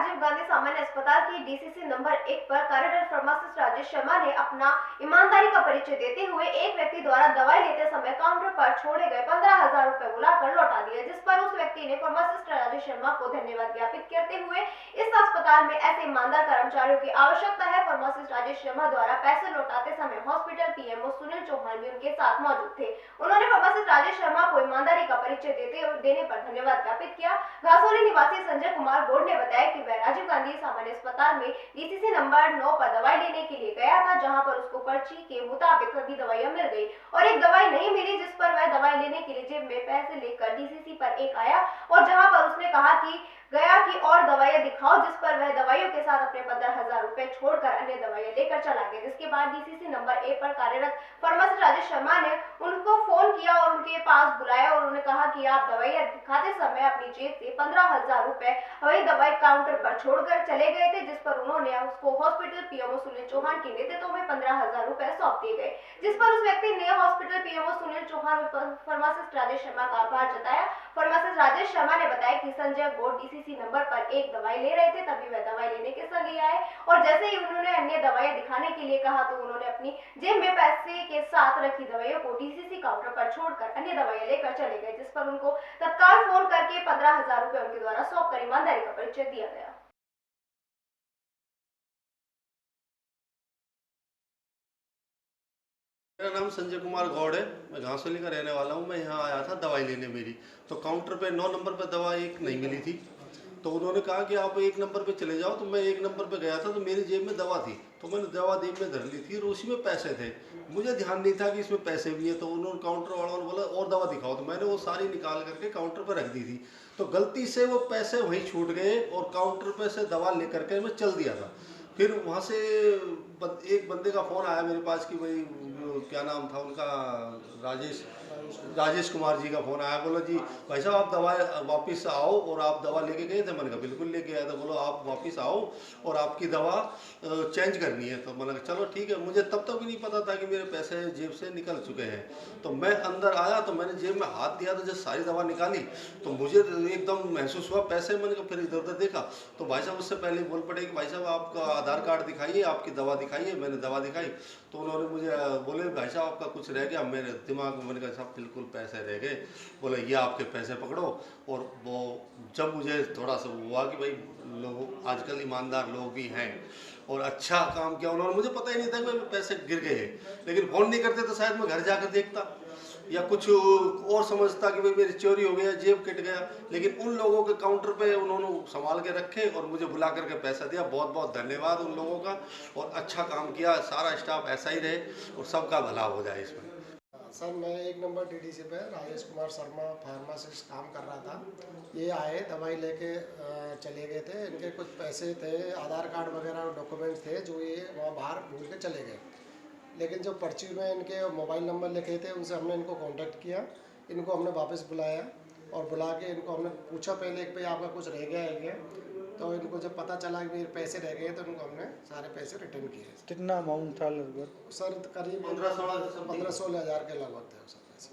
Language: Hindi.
राजीव गांधी सामान्य अस्पताल की डीसीसी नंबर 1 पर कार्यरत फार्मासिस्ट राजेश शर्मा ने अपना ईमानदारी का परिचय देते हुए एक व्यक्ति द्वारा दवाई लेते समय काउंटर पर छोड़े गए 15,000 रुपए बुलाकर लौटा दिए, जिस पर उस व्यक्ति ने फार्मासिस्ट राजेश शर्मा को धन्यवाद ज्ञापित करते हुए इस अस्पताल में ऐसे ईमानदार कर्मचारियों की आवश्यकता है। फार्मासिस्ट राजेश शर्मा द्वारा पैसे लौटाते समय हॉस्पिटल पीएमओ सुनील चौहान भी उनके साथ मौजूद थे। उन्होंने फार्मासिस्ट राजेश शर्मा को ईमानदारी का परिचय देने पर धन्यवाद ज्ञापित किया। घासोली निवासी संजय कुमार गौड़ ने बताया कि वह राजीव गांधी सामान्य अस्पताल में डीसीसी नंबर 9 पर दवाई लेने के लिए गया था, जहां पर उसको पर्ची के मुताबिक सभी दवाइयां मिल गई और एक दवाई नहीं मिली, जिस पर वह दवाई लेने के लिए जेब में पैसे लेकर डीसीसी पर एक आया और जहां पर उसने कहा कि और दवाइयां दिखाओ, जिस पर वह दवाइयों के साथ अपने 15,000 रुपए छोड़कर अन्य दवाइयां लेकर चला गया। जिसके बाद डीसीसी नंबर 1 पर कार्यरत फार्मासिस्ट राजेश शर्मा ने उनको फोन किया और उनके पास बुलाया और उन्होंने कहा कि आप दवाइयां दिखाते समय अपनी जेब से 15,000 रुपए वही दवाई काउंटर पर छोड़कर चले गए थे, जिस पर उन्होंने उसको हॉस्पिटल पीएमओ सुनील चौहान के नेतृत्व में 15,000 रुपए सौंप दिए गए, जिस पर उस व्यक्ति ने hospital PMO Sunil Chauhan pharmacist Rajesh Sharma का आभार जताया। फार्मासिस्ट राजेश शर्मा ने बताया कि संजय गौड़ डीसीसी नंबर पर एक दवाई ले रहे थे, तभी वह दवाई लेने के संग आए और जैसे ही उन्होंने अन्य दवाइयां दिखाने के लिए कहा तो उन्होंने अपनी जेब में पैसे के साथ रखी दवाइयों को डीसीसी काउंटर पर छोड़कर अन्य दवाइयां लेकर चले गए, जिस पर उनको तत्काल फोन करके 15,000 रुपए उनके द्वारा सौंप कर ईमानदारी का परिचय दिया गया। मेरा नाम संजय कुमार गौड़ है। मैं घासोली का रहने वाला हूँ। मैं यहाँ आया था दवाई लेने मेरी, तो काउंटर पे 9 नंबर पे दवा एक नहीं मिली थी, तो उन्होंने कहा कि आप 1 नंबर पे चले जाओ। तो मैं 1 नंबर पे गया था, तो मेरी जेब में दवा थी, तो मैंने दवा जेब में धर ली थी और उसी में पैसे थे। मुझे ध्यान नहीं था कि इसमें पैसे भी हैं, तो उन्होंने काउंटर वालों ने बोला और दवा दिखाओ, तो मैंने वो सारी निकाल करके काउंटर पर रख दी थी। तो गलती से वो पैसे वहीं छूट गए और काउंटर पर से दवा ले करके मैं चल दिया था। फिर वहाँ से एक बंदे का फ़ोन आया मेरे पास कि भाई क्या नाम था उनका, राजेश कुमार जी का फ़ोन आया। बोला जी भाई साहब आप दवा वापस आओ, और आप दवा लेके गए थे। मैंने कहा बिल्कुल लेके आया था। बोलो आप वापस आओ और आपकी दवा चेंज करनी है। तो मैंने कहा चलो ठीक है। मुझे तब तक भी नहीं पता था कि मेरे पैसे जेब से निकल चुके हैं। तो मैं अंदर आया तो मैंने जेब में हाथ दिया, तो जब सारी दवा निकाली तो मुझे एकदम महसूस हुआ पैसे। मैंने कहा फिर इधर उधर देखा तो भाई साहब उससे पहले बोल पड़े कि भाई साहब आपका आधार कार्ड दिखाइए, आपकी दवा दिखाइए। मैंने दवा दिखाई तो उन्होंने मुझे बोले भाई साहब आपका कुछ रह गया। मेरे दिमाग में मैंने कहा साहब बिल्कुल पैसे रह गए। बोले ये आपके पैसे पकड़ो। और वो जब मुझे थोड़ा सा हुआ कि भाई लोग आजकल ईमानदार लोग भी हैं और अच्छा काम किया उन्होंने, मुझे पता ही नहीं था कि मेरे पैसे गिर गए हैं। लेकिन फ़ोन नहीं करते तो शायद मैं घर जाकर देखता या कुछ और समझता कि भाई मेरी चोरी हो गया, जेब कट गया। लेकिन उन लोगों के काउंटर पे उन्होंने संभाल के रखे और मुझे बुला करके पैसा दिया। बहुत बहुत धन्यवाद उन लोगों का, और अच्छा काम किया। सारा स्टाफ ऐसा ही रहे और सबका भला हो जाए इसमें। सर मैं 1 नंबर डीडीसी पे राजेश कुमार शर्मा फार्मासिस्ट काम कर रहा था। ये आए दवाई लेके चले गए थे। इनके कुछ पैसे थे, आधार कार्ड वगैरह डॉक्यूमेंट्स थे जो ये वहाँ बाहर भूल के चले गए। लेकिन जो पर्ची में इनके मोबाइल नंबर लिखे थे उनसे हमने इनको कांटेक्ट किया। इनको हमने वापस बुलाया और बुला के इनको हमने पूछा पहले कि भाई आपका कुछ रह गया है क्या। तो इनको जब पता चला कि मेरे पैसे रह गए तो इनको हमने सारे पैसे रिटर्न किए। कितना अमाउंट था लगभग? सर करीब 15-16 हज़ार के लगभग थे सर पैसे।